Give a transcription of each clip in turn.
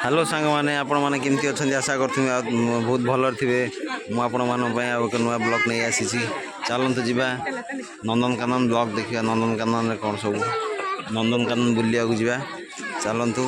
Hello सांग मैंने आपण मैंने केमती अच्छा आशा कर बहुत भल थे मुझे नुआ ब्लॉग नहीं आसी चलतु जा नंदनकानन ब्लॉग देखा नंदनकानन कौन सब नंदनकानन बुलिया जा चलतु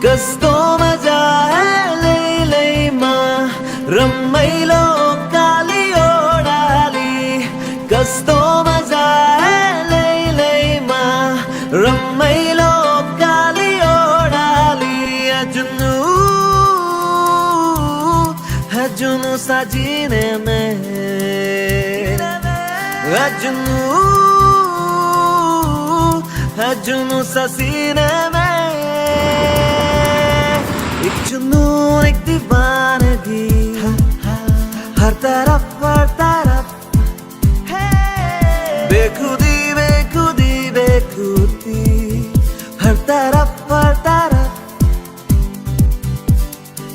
कस्तो मजा है लैलैमा रमाइलो कालियोडाली कस्तो मजा है लैलैमा रमाइलो कालियोडाली जुनू साजीने में जुनू ससीने में एक जुनून एक दीवानगी हर तरफ बेखुदी बेखुदी बेखुदी हर तरफ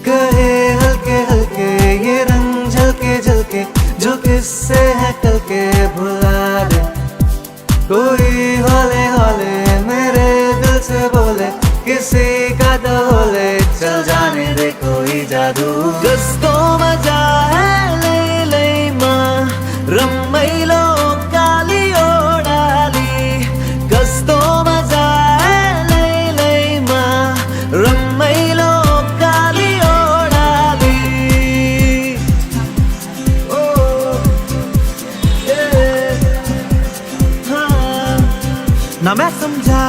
कहे हल्के हल्के ये रंग झलके झलके जो किससे है कल के भुला दे कोई हौले हौले मेरे दिल से बोले किसी का डोले चल जाने दे कोई जादू कस्तो मजा है लैलैमा रमाइलो कालियोडाली कस्तो मजा है लैलैमा रमाइलो कालियोडाली ना मैं समझा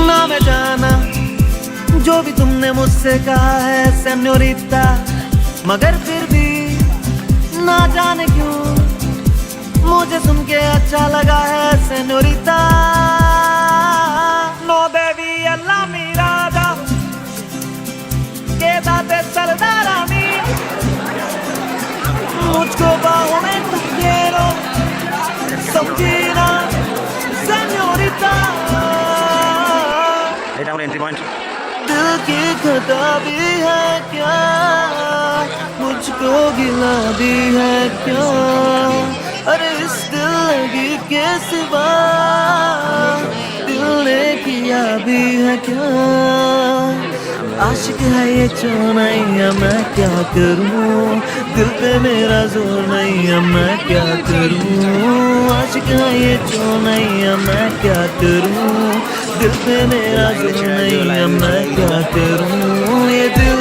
ना मैं जाना जो भी तुमने मुझसे कहा है सेन्योरिटा मगर फिर भी ना जाने क्यों मुझे सुन के अच्छा लगा है सेन्योरिटा नो बेबी अल्लाह मिरादा के दाते सरदारानी मुझको बाहों में तुम लो समझी ना सेन्योरिटा एंट्री पॉइंट दिल की खता भी है क्या मुझको गिला भी है क्या अरे इस दिल लगी के सिवा दिल ने किया भी है क्या आशिक है ये चौनाइया मैं क्या करूं दिल पे मेरा जोर नहीं है मैं क्या करूं आशिक है ये चौनाइया मैं क्या करूं दिल पे मेरा जोर नहीं है मैं क्या करूं ये दिल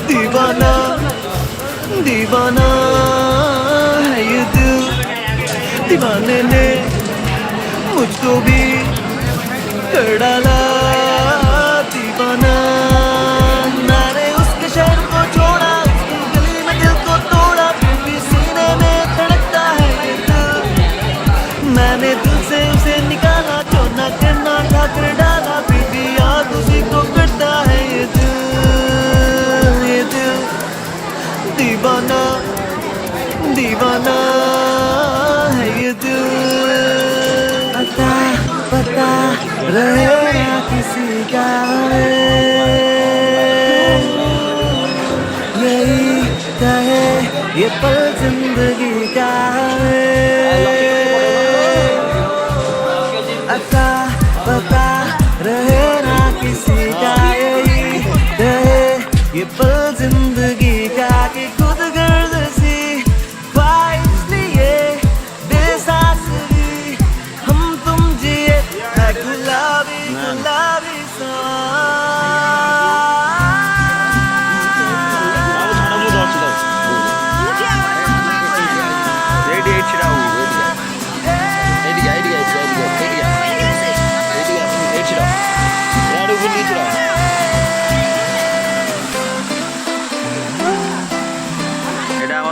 दीवाना दीवाना है ये दिल दीवाने ने मुझको भी कर डाला दीवाना नारे उसके शहर को छोड़ा उसकी गली में दिल को तोड़ा फिर भी सीने में धड़कता है ये दिल मैंने दिल से उसे निकाला जो ना करना था कर डाला फिर भी याद उसी को करता है ये दिल दीवाना दीवाना है ये दिल पता रहे किसी का यही कहे ये पल जिंदगी का अच्छा पता रहे ना किसी का यही कहे ये पल जिंदगी का कि खुद गर्द सी ख्वाहिश लिए बेसास भी हम तुम जिए गुलाबी गुलाबी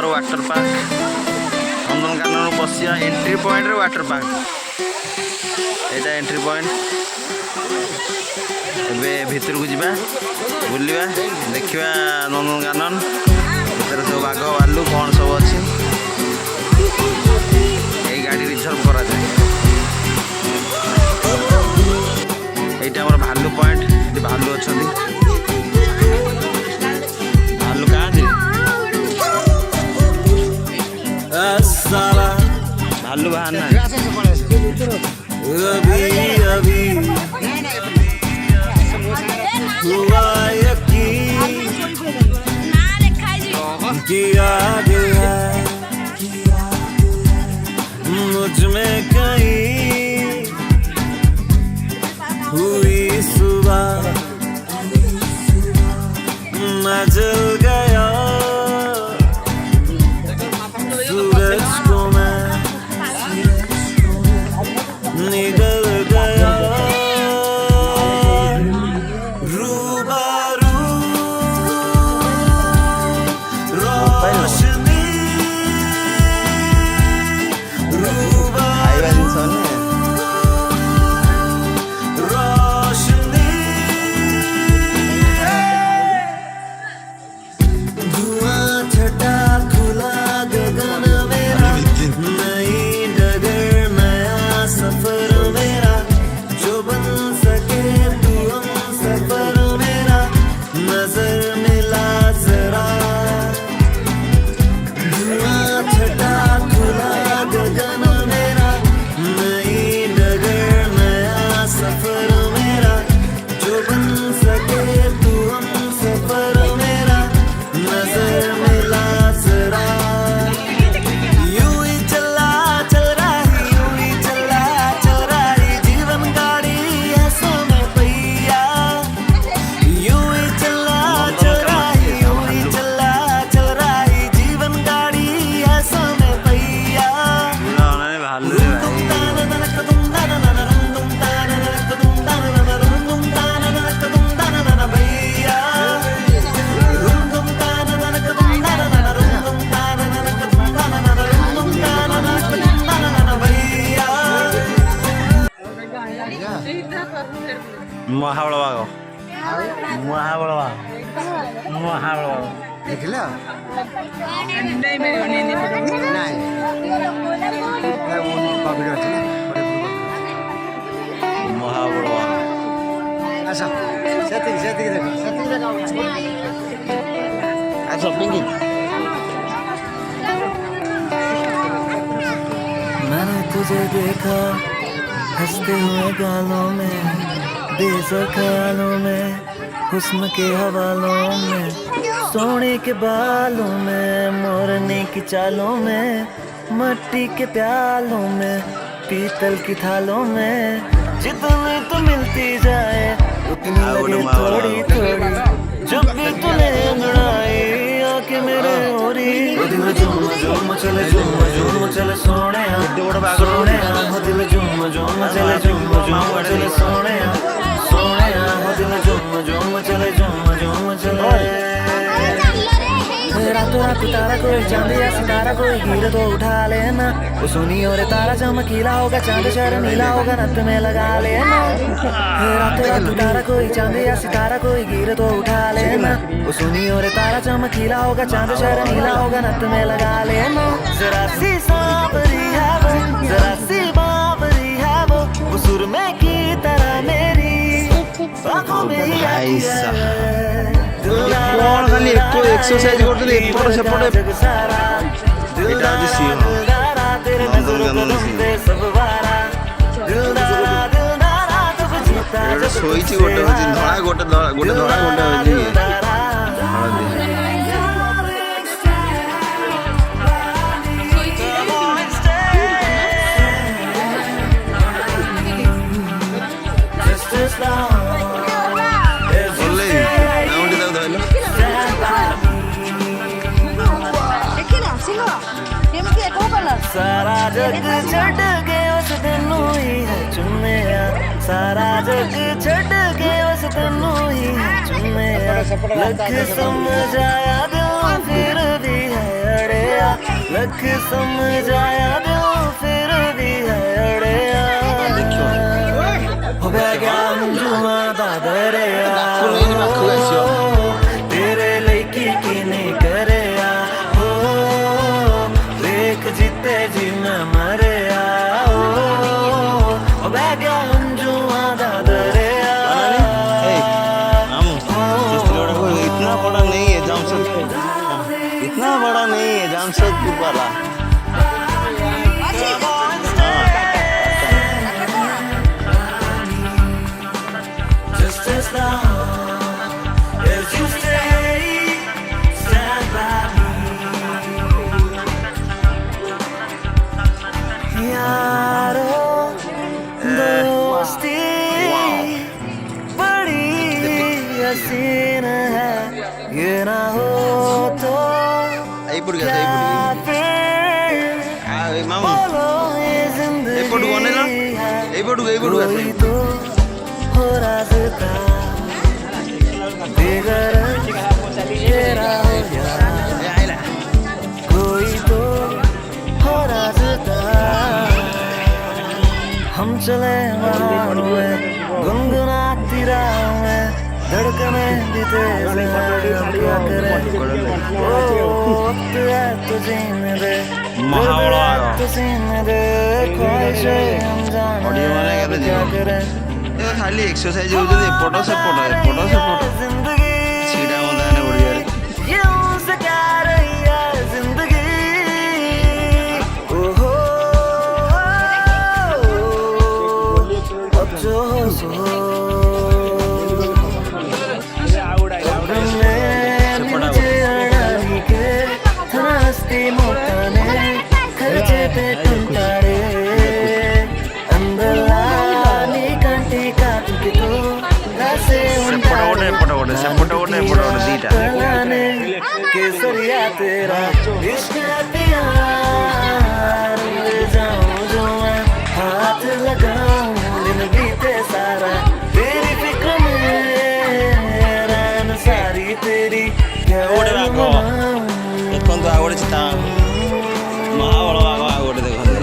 वाटर पार्क नंदनकानन बसिया एंट्री पॉइंट वाटर पार्क यहाँ एंट्री पॉइंट एवं भितर को जा बुलवा देखा नंदनकानन भर सब बाघ भालू कौन सब अच्छी गाड़ी रिजर्व करा जाए। अभी अभी हुआ यकीन किया गया मुझ में कहीं हुई सुबह मैं जल गया सूरज को मैं निगल गया रूबरू रोशनी ଖାଇବା ଜିନିଷ ନୁହେଁ रोशनी धुआं छटा खुला गगन मेरा नई डगर नया सफर मेरा जो बन सके तू हम सफर मेरा नजर मिला जरा धुआं छटा खुला गगन मेरा नई डगर नया सफर मेरा जो बन सके तू हम सफर मेरा नजर मिला जरा यूं ही चला चल रही यूं ही चला चल रही जीवन गाड़ी है समय पहिया यूं ही चला चल रही यूं ही चला चल रही जीवन गाड़ी है समय पहिया ମହାବଳ ବାଘ ମହାବଳ ବାଘ ମହାବଳ ବାଘ ଦେଖିଲ କୋଭିଡ ଅଛି ମହାବଳ ବାଘ ଆସ ସେତିକି ସେତିକି ଦେଖ ସେତିକି ଦେଖ ଆସ ପିଙ୍କି मैंने तुझे देखा हंसते हुए गालों में बेसर ख्यालों में हुस्न के हवालों में सोने के बालों में मोरने की चालों में मट्टी के प्यालों में पीतल की थालों में जितनी तो मिलती जाए उतनी लगे थोड़ी थोड़ी जब भी तूने अंगड़ाई आके मेरे ओरी दिल झूम झूम चले सोने सोने हो दिल झूम झूम चले सोने सोने हो दिल झूम चले रातों रात तारा कोई चांद या सितारा कोई हीर तो उठा लेना वो सुनी और तारा चमकीला होगा चांद शर्मीला होगा नत में लगा लेना रातों रात तारा कोई चांद या सितारा कोई हीर तो उठा लेना वो सुनी और तारा चमकीला होगा चांद शर्मीला होगा नत में लगा लेना जरा सी सांवरी है वो जरा सी बावरी है वो सुरमे की तरह मेरी आंखों में ही आती है କଣ ଖାଲି ଏକୁ ଏକ୍ସରସାଇଜ କରୁଛନ୍ତି ଏପଟ ସେପଟ ଏଇଟା ହଉଛି ସିଂହ ନନ୍ଦନକାନନ ସିଂହ ଏଇଟା ଶୋଇଛି ଗୋଟେ ହଉଛି ଧଳା ଗୋଟେ ଧଳା ଗୋଟେ ଧଳା ଗୋଟେ ହଉଛି ହଳଦିଆ सारा जग छड़ के उस तेनू ही है चुम्मेया सारा जग छड़ के उस तेनू ही है चुम्मेया लख समझाया दिल फिर भी है अड़ेया लख समझाया दिल फिर भी है अड़ेया हो गया जुआ दा दरिया तेरे लईकी की नहीं करेया हो देख जीते जी मैं मरेया हो गया जुआ दा दरिया इतना बड़ा नहीं है जामशेदपुर इतना बड़ा नहीं है जामशेदपुर वाला यकीन है ये ना हो तो এইপটু গেছে क्या এইপটু फिर মামু बोलो ये এইপটু গনে না जिंदगी है এইপটু এইপটু আছে कोई तो हो रास्ता बेगरज तेरा हो गया আইলা कोई तो हो रास्ता हम चले वहाँ हुए गुनगुनाती राहों में धड़कने भी तेज हैं अब क्या करें ओ वक्त है तो जीने दे महावड़ा दर्द है तो सीने दे ख्वाहिशें हम ऑडियो वाला जाने कहते अब क्या जीवन। करें ଏ ଖାଲି ଏକ୍ସରସାଇଜ ହଉଛନ୍ତି ଏପଟ ସେପଟ जिंदगी ଛିଡ଼ା ମନ୍ଦାନେ ଓଡ଼ିଆରେ यूं से क्या रही है जिंदगी ओहो अब जो हो सो मुझे अड़ाई के हंसती मोटाने खर्चे पे टुंटारे अंदर लानी कंटी काटके तो रासे ସେପଟ ଗୋଟେ ଏପଟ ଗୋଟେ ସେପଟ ଗୋଟେ ଏପଟ ଗୋଟେ ଦିଟା लाने केसरिया तेरा इश्क है प्यार ले जाऊं जो मैं हाथ लगाऊं दिन बीते सारा तेरी फिक्र में रैन सारी तेरी क्या ଗୋଟେ ବାଘ ଦେଖନ୍ତୁ ଆଉ ଗୋଟେ ଚିତା ମହାବଳ ବାଘ ଆଉ ଗୋଟେ ଦେଖନ୍ତୁ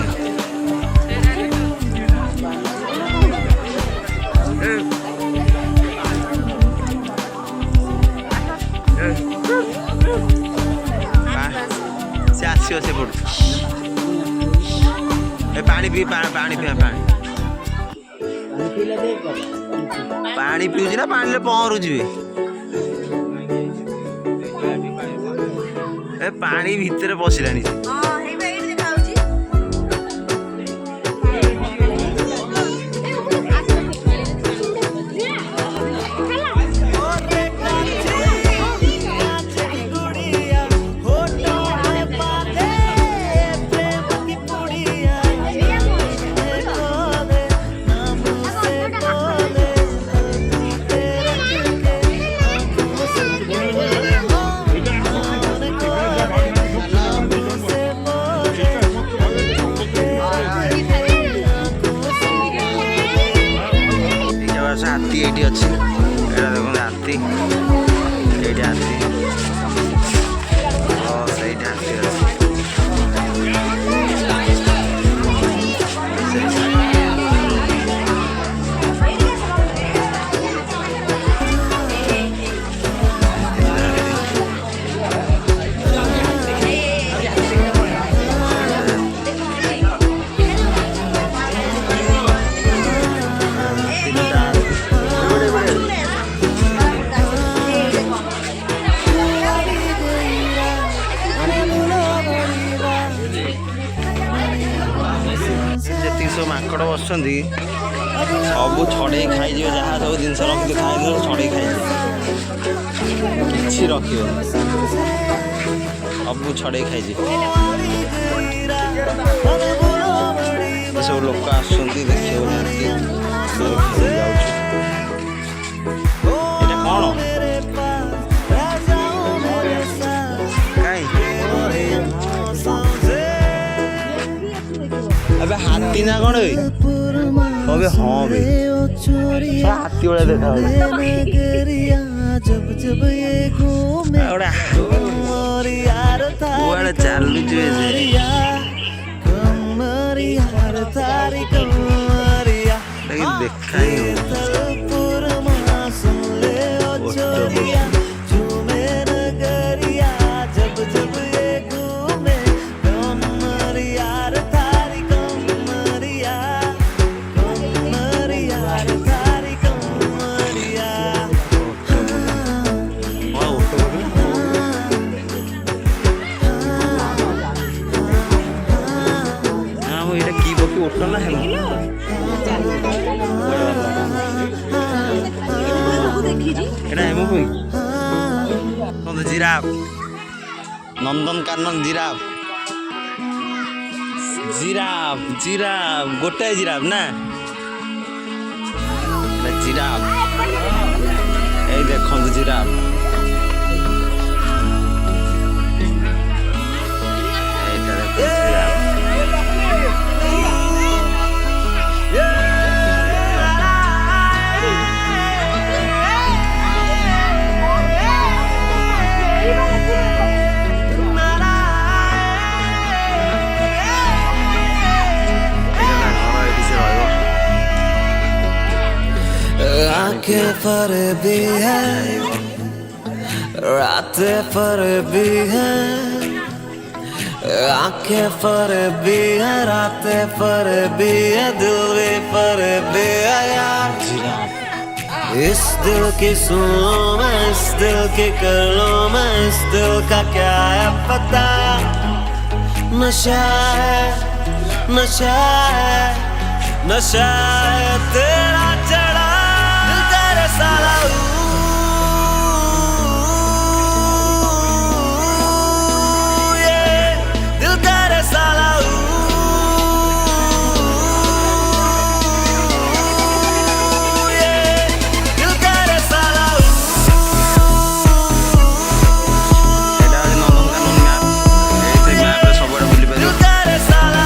ସେ ଆସିବ ସେପଟୁ ଏ ପାଣି ପିଇ ପାଣି ପିଇବା ପାଣି ପିଉଛି ନା ପାଣିରେ ପହଁରୁଛି ଏ ପାଣି ଭିତରେ ପଶିଲାଣି ସେ ହାତୀ ଏଇଠି ଅଛି ଏଇଟା ଦେଖନ୍ତୁ ହାତୀ ଏଇଠି ହାତୀ ସେଇଠି ହାତୀ ଅଛି ଯେତିକି ସବୁ ମାଙ୍କଡ଼ ବସୁଛନ୍ତି ସବୁ ଛଡ଼େଇ ଖାଇଯିବେ ଯାହା ସବୁ ଜିନିଷ ରଖିଥିବେ ଖାଇଦେବେ ଛଡ଼େଇ ଖାଇଯିବେ କିଛି ରଖିବେନି ସବୁ ଛଡ଼େଇ ଖାଇଯିବେ ସବୁ ଲୋକ ଆସୁଛନ୍ତି ଦେଖିବାକୁ ଯାଉଛି ଏଇଟା କ'ଣ अबे हाथी ना कौन है अबे हाँ बे हाथी वाला देखा जब जब ये घूमे और यार वाला चालू जो है कमरिया तारी कमरिया लेकिन देखा ही हो सुन ले ओ चोरिया झूमे नगरिया जब जब ये घूमे कमरिया तारी कमरिया कमरिया तारी कमरिया हाँ वो इधर की बकी उठना ना है এটা এমন কই কোন giraffe Nandankanan giraffe giraffe giraffe গোটাই জিরাফ না জিরাফ এই ଏଇ ଦେଖନ୍ତୁ ଜିରାଫ। ଏଇଟା ଦେଖନ୍ତୁ ଜିରାଫ। आंखें पर भी है, रातें पर भी है, आंखें पर भी है, रातें पर भी है, दिल भी पर भी है यार। इस दिल की सुन लो मैं, इस दिल की कर लो मैं, इस दिल का क्या है पता। नशा है, नशा है, नशा है तेरा चढ़ा दिल तेरे साला। दिल तेरे साला दिल तेरे साला। ଏଇଟା ହେଉଛି ନନ୍ଦନକାନନ ମ୍ୟାପ୍। ଏଇ ମ୍ୟାପ୍ରେ ସବୁଆଡ଼େ ବୁଲିପାରିବ। दिल तेरे साला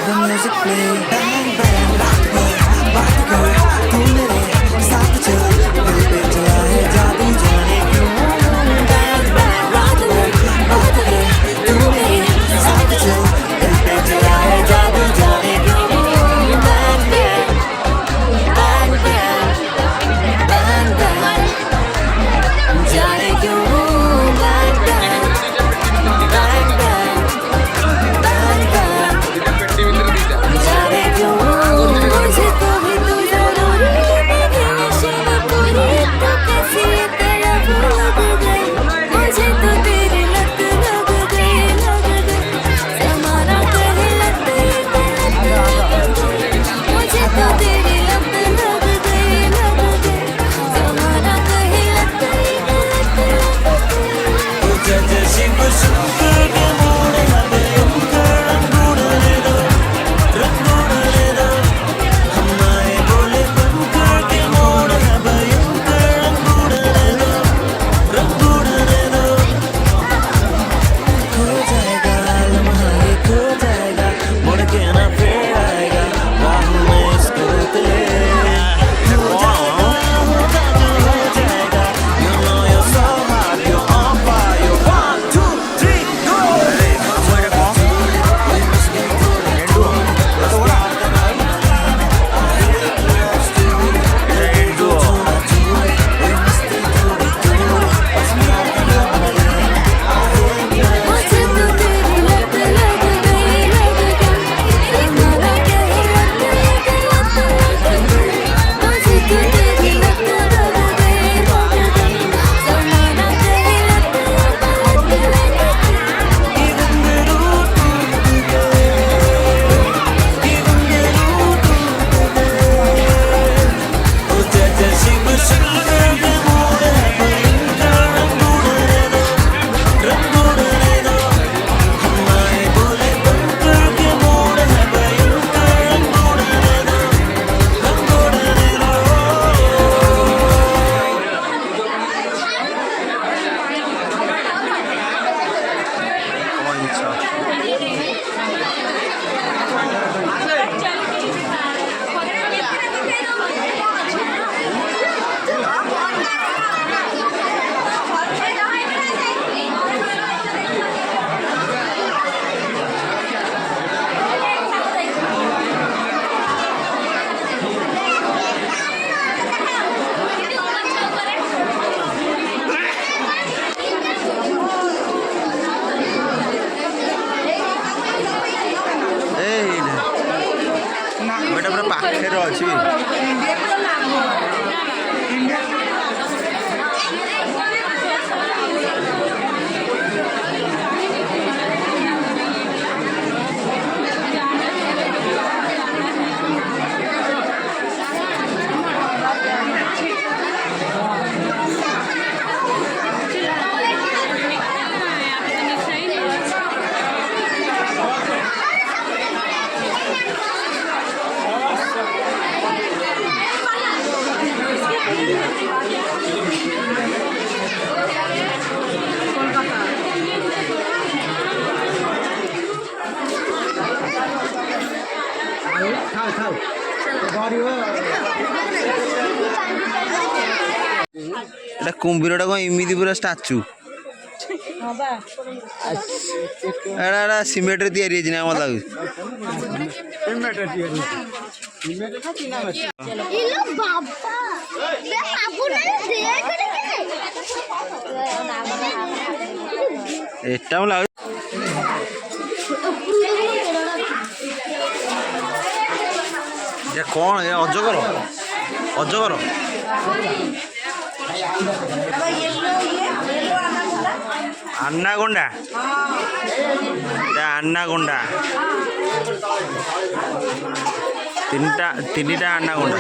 the music play. Bang bang रात भर बात कर तू मेरे साथ चल दिल पे चला है जादू जाने क्यों. Bang bang रात भर बात कर तू मेरे साथ चल दिल पे चला है जादू जाने क्यों. Bang bang bang bang bang bang जाने क्यों. Bang bang bang bang bang bang जाने क्यों. मुझे तो भी तू जरूरी लगी नशे में पूरी तो कैसी ये तड़प लग गई. मुझे तो तेरी लत लग गई ज़माना कहे लत ये गलत लग गई. मुझे तो तेरी लत लग गई ज़माना कहे लत ये गलत लग गई. तुझे जैसी खुशबू के मोड़ लगे उनका रंग उड़ने दो रंग उड़ने दो. हम आए बोले बनकर के मोड़ लगे उनका रंग उड़ने दो रंग उड़ने दो. खो जाएगा लम्हा ये खो जाएगा मुड़ के ना फिर आएगा राह में इसको उतरे. हो जाएगा होगा जो हो जाएगा. You know you're so hot, you're on fire. 1, 2, 3, go. मुझे तो तेरी लत लग गई ज़माना कहे लत ये गलत लग गई. मुझे तो तेरी लत लग गई ज़माना कहे लत ये गलत लग ଏଇଟା ପୁରା ପାଖରେ ଅଛି. खाओ खाओ गाड़ी हो. ଏଇଟା କୁମ୍ଭୀରଟା କ'ଣ ଏମିତି ପୁରା ଷ୍ଟାଚୁ. ଏଇଟା ଏଇଟା ସିମେଣ୍ଟରେ ତିଆରି ହେଇଛି ନା ମତେ ଲାଗୁଛି. इलो बाबा मैं बाबू नहीं देख ଏଟା ମୁଁ ଲାଗୁଛି ଏ କ'ଣ ଏ ଅଜଗର ଅଜଗର. ଆନାଗୋଣ୍ଡା ଆନାଗୋଣ୍ଡା ତିନିଟା ଆନାଗୋଣ୍ଡା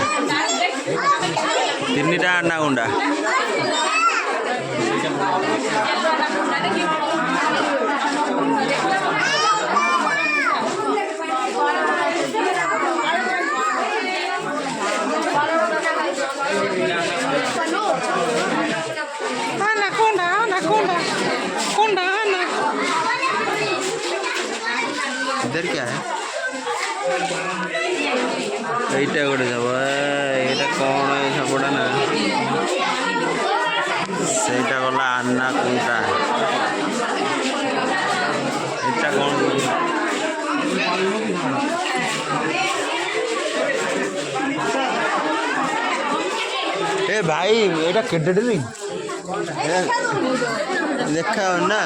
इधर क्या है? এইটা গোটে সাপ এইটা କ'ଣ ଏଇ ସାପଟା ନା ସେଇଟା ଗଲା ଆନା କୁଣ୍ଟା ଏଇଟା କ'ଣ ଏ ଭାଇ ଏଇଟା କେତେ ଡେଲି ଦେଖା ନା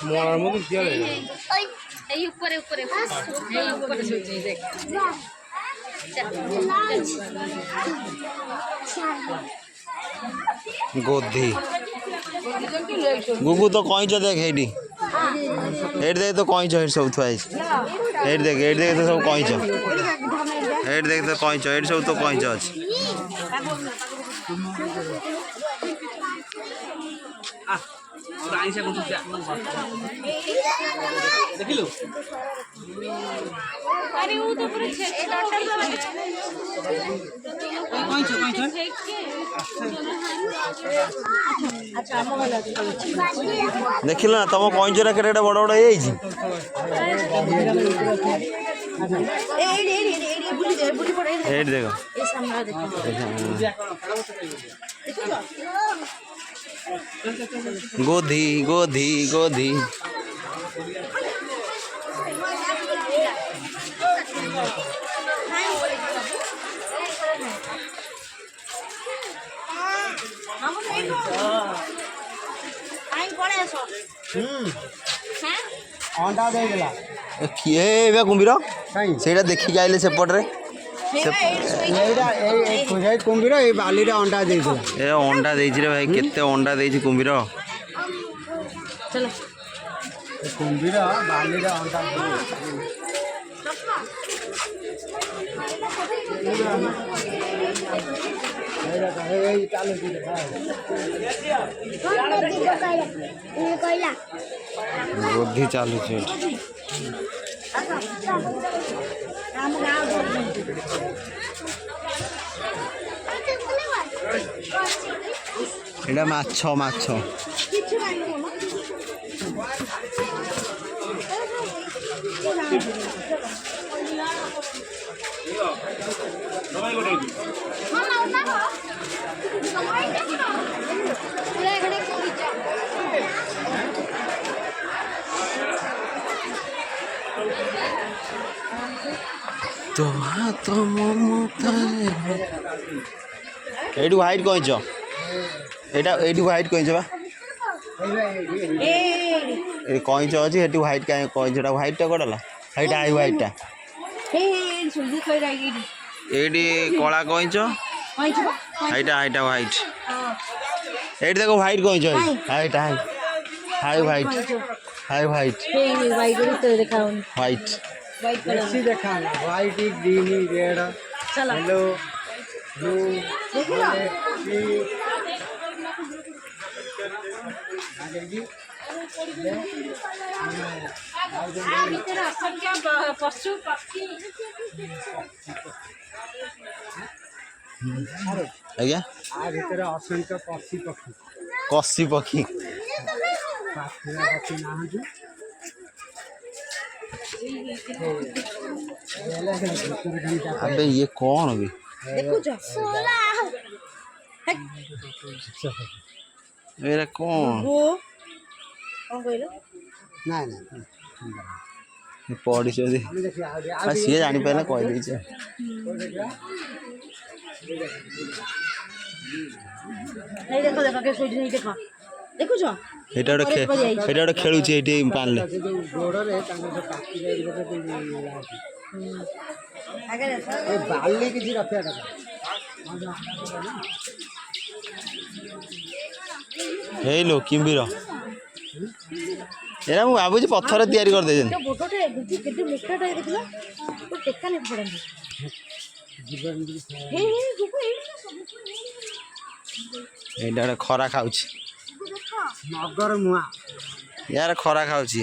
মরার মতো কি হবে এই উপরে উপরে এই উপরে শুয়ে দেখ গোধি গুগু তো কইଁଚ দেখ এইটি এইটি দেখ তো কଇଁଚ এইটি ସବୁ ଥୁଆ ହେଇଛି এইটি দেখ ତ ସବୁ କଇଁଚ এইটি দেখ ତ କଇଁଚ এইଟି ସବୁ ତ କଇଁଚ ଅଛି ଦେଖିଲୁ अरे वो तो पूरे ଦେଖିଲ ନା ତମ କଇଁଚରା କେତେ ବଡ଼ ବଡ଼ ହେଇଯାଇଛି এইটি ଦେଖ গোধি গোধি গোধি ଅଣ୍ଡା ଦେଇଦେଲା କିଏ ଏବେ କୁମ୍ଭୀର କାଇଁ ସେଇଟା ଦେଖିକି ଆଇଲେ ସେପଟରେ ଏଇଟା ଏଇ ଖୋଜାଇ କୁମ୍ଭୀର ଏଇ ବାଲିରେ ଅଣ୍ଡା ଦେଇଥିଲା ଏ ଅଣ୍ଡା ଦେଇଛି ରେ ଭାଇ କେତେ ଅଣ୍ଡା ଦେଇଛି କୁମ୍ଭୀର କୁମ୍ଭୀର ବାଲିରେ ଅଣ୍ଡା ବୁଦ୍ଧି ଚାଲୁଛି ଏଠି ଏଇଟା ମାଛ ମାଛ তো ହାତ ମମତାରେ ଏଇଠି ହ୍ୱାଇଟ୍ କଇଁଚ ଏଇଟା ଏଇଠି ହ୍ୱାଇଟ୍ କଇଁଚ ବା ଏଠି କଇଁଚ ଅଛି ଏଠି ହ୍ୱାଇଟ୍ କାହିଁ କଇଁଚଟା ହ୍ୱାଇଟ୍ଟା କୁଆଡ଼େ ହେଇଟା ଆଇ ହ୍ୱାଇଟ୍ଟା ଏଇଠି କଳା କଇଁଚ ହେଇଟା ହେଇଟା ହ୍ୱାଇଟ୍ ଏଇଠି ଦେଖ ହ୍ୱାଇଟ୍ କଇଁଚ ହେଇଟା ହାଇ ହାଇ ହ୍ୱାଇଟ୍ ହାଇ ହ୍ୱାଇଟ୍ ହ୍ୱାଇଟ୍ ବେଶୀ ଦେଖାନା white green red yellow blue ପଶୁ ପକ୍ଷୀ ଆଜ୍ଞା ଆ ଭିତରେ ଅସଂଖ୍ୟ ପକ୍ଷୀ ପକ୍ଷୀ କଷି ପକ୍ଷୀ ପାଖିଆ ପକ୍ଷୀ ନାହାନ୍ତି ଆବେ ଇଏ କ'ଣ ବି ଏଇଟା କ'ଣ ନାଇଁ ନାଇଁ ପଡ଼ିଛନ୍ତି ସିଏ ଜାଣିପାରିଲା କହିଦେଇଛି ଦେଖୁଛ ଏଇଟା ଗୋଟେ ଖେଳୁଛି ଏଇଠି ପାଣିଲେ ଗୋଡ଼ରେ ତାଙ୍କର ବାଲି କିଛି ରଖିବା କଥା ହେଇଲୋ କିମ୍ଭୀର ଏରା ମୁଁ ଭାବୁଛି ପଥର ତିଆରି କରିଦେଇଛନ୍ତି ଏଇଟା ଗୋଟେ ଖରା ଖାଉଛି ମଗର ମୁଆଁ ୟାର ଖରା ଖାଉଛି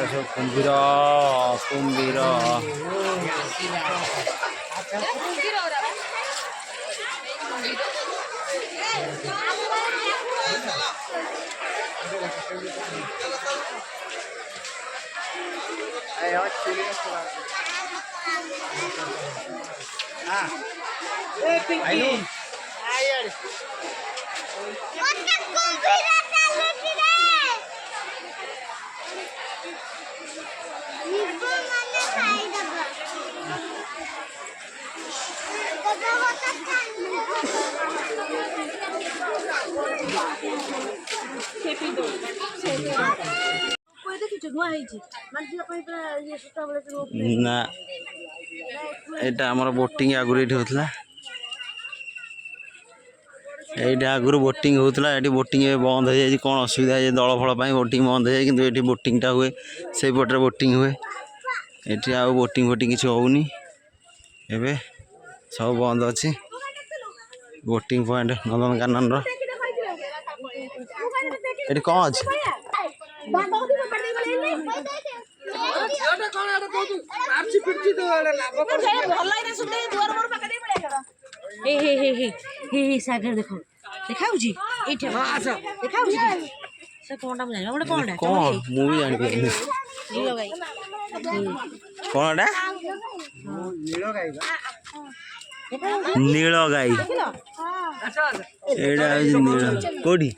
सब कुंभीर कुंभीर ना यहाँ बोटिंग आगुरी होता यहाँ आगुरी बोटिंग होता ये बोटिंग बंद हो जाए कौन असुविधा है दल फल बोटिंग बंद हो जाए कि ये बोटिंगटा हुए से पटे बोटिंग हुए ये आ बोटिंग फोटिंग किसी होनी एवं सब बंद अच्छी बोटिंग पॉइंट नंदनकानन ये कौन अच्छे सागर देखो देखा से कोनटा मुझे जाने कोनटा कौन मुझे जान पे नीलो गाई कौनटा नील गाई एडा नील कोडी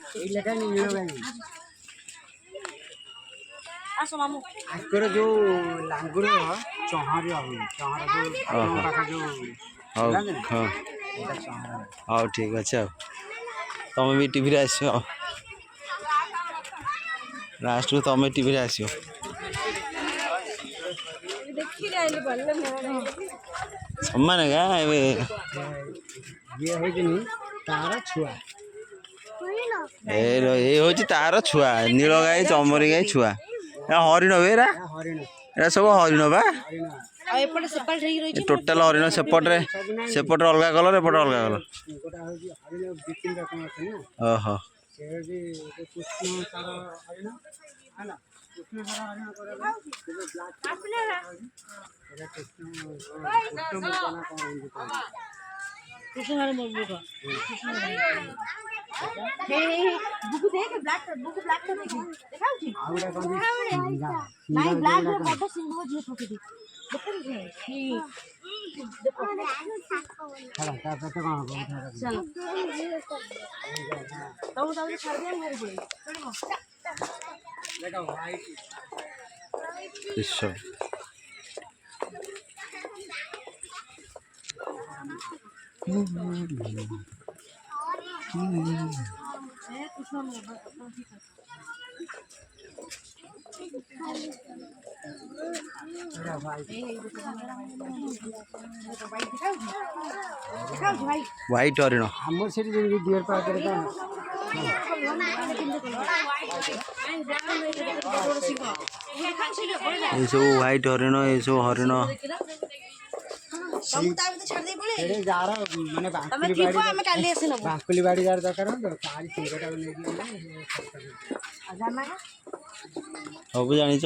आसो मामू आकर जो लांगुर चहर हाँ हाँ ठीक अच्छे तुम भी टीवी आस लास्ट को तुम टीवी आस सम्मान क्या ये हो तार छुआ ये हूँ तार छुआ नील गाई चमरी गाई छुआ हरिण बेरा एरा सब हरिण बा टोटाल हरिण सेपटे सेपटे अलग कलर एपटे अलग कलर ओहो बुक देख ब्लैक बुक ब्लैक तो देखी दिखाऊ छी नहीं ब्लैक रे बड़ सिंह जी फोटो दी देखन जे देखो चलो का पता कौन चलो तो छाड़ दिया घर बोले देखो वाइट ईश्वर व्हाइट हरिण हमर से डियर पार करे ये सब व्हाइट हरिण ये सब हरिण एरे जारा माने बांकुली बाड़ी जार दरकार हो तो तारी सिंगटा लेके सब जानिच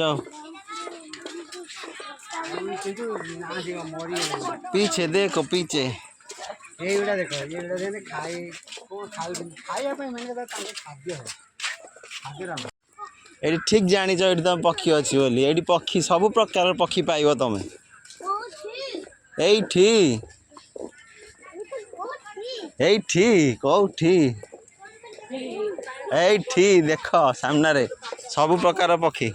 पीछे देखो पीछे ये उड़ा देखो ये उड़ा देने खाई को खाइया पे मैंने कहा ताके खाद्य है खाद्य राम ये ठीक जानिच ये तुम पक्षी अच्छी बोली ये पक्षी सब प्रकार पक्षी पाइब तुम कौठी देख सामने सब प्रकार पक्षी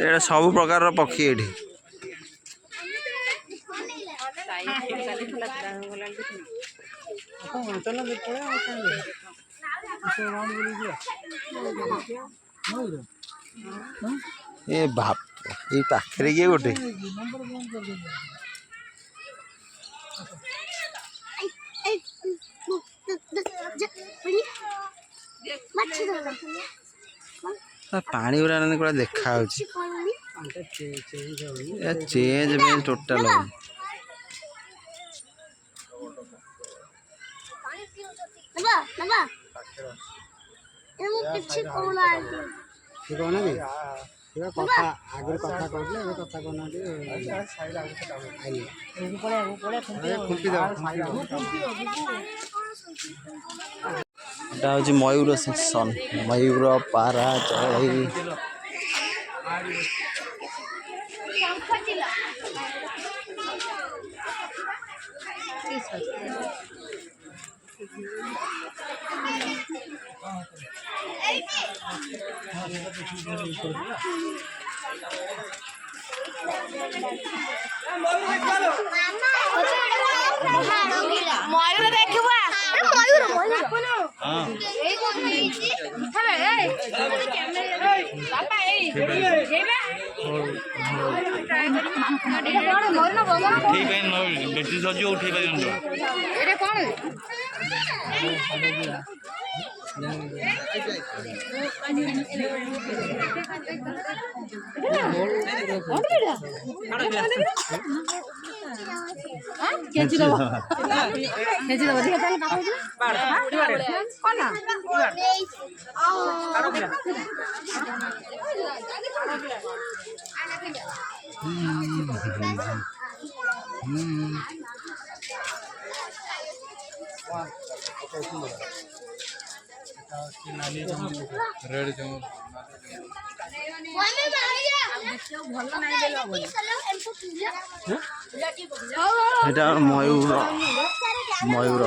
ଏଇଟା ସବୁ ପ୍ରକାରର ପକ୍ଷୀ ଏଇଠି। ଏ ବାପ ଏଇ ପାଖରେ କିଏ ଗୋଟେ ପାଣି ଗୁରା କୁଆଡ଼େ ଦେଖା ହଉଛି ଚେଞ୍ଜ ଟୋଟାଲ କିଛି କହୁନାହାନ୍ତି କଥା ଆଗରୁ କଥା କହୁଥିଲେ ଏବେ କଥା କହୁନାହାନ୍ତି। ଏଟା ହଉଛି ମୟୂର ସେକ୍ସନ। ମୟୂର, ପାରା, ଚଢ଼େଇ ମୟୂର ଦେଖିବା ମୟୂର ବେଶୀ ସଜିବ ଉଠେଇ ପାରିବନି। ଏଇଟା କଣ এটা ময়ূর ময়ূর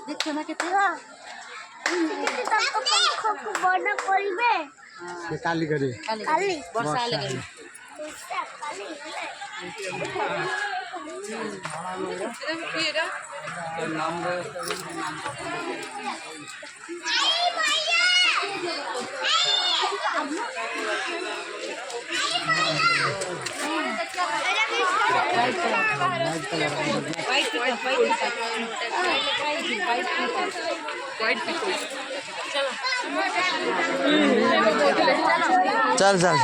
দেখছো না কেতে বড় করবে কালি করে কালি ବର୍ଷା ହେଲେ चल चल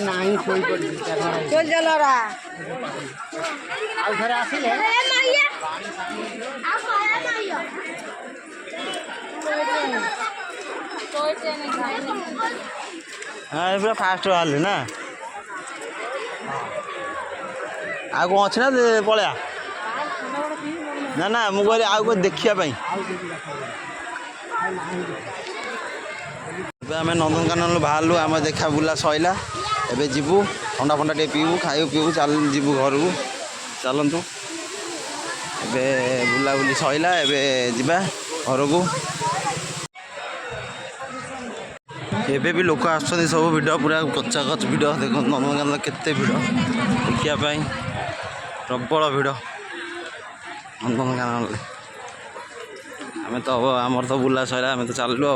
ନାହିଁ ଶୋଇ ପଡ଼ିଛି ଆଉ ଥରେ ଆସିଲେ हाँ पूरा फास्ट बाहर ना आग कौन अच्छे ना पलया ना ना मुझे आग को देखापी आम नंदनकानन बाहर आम देखा बुला सैला एवं जीवु ठंडा फंडा टे पीबू खाइबू पीबू चल जीवु घर को चलतु ए बुलाबुली सैला एवं जा घर को एबे भी लोक आसुच्च सब भिड पूरा कच्चा कच भिड देख नंदनकानन केते भिड देखापी प्रबल भिड नंदनकानन आम तो आमर तो बुला सैला आम तो चलू आ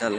चल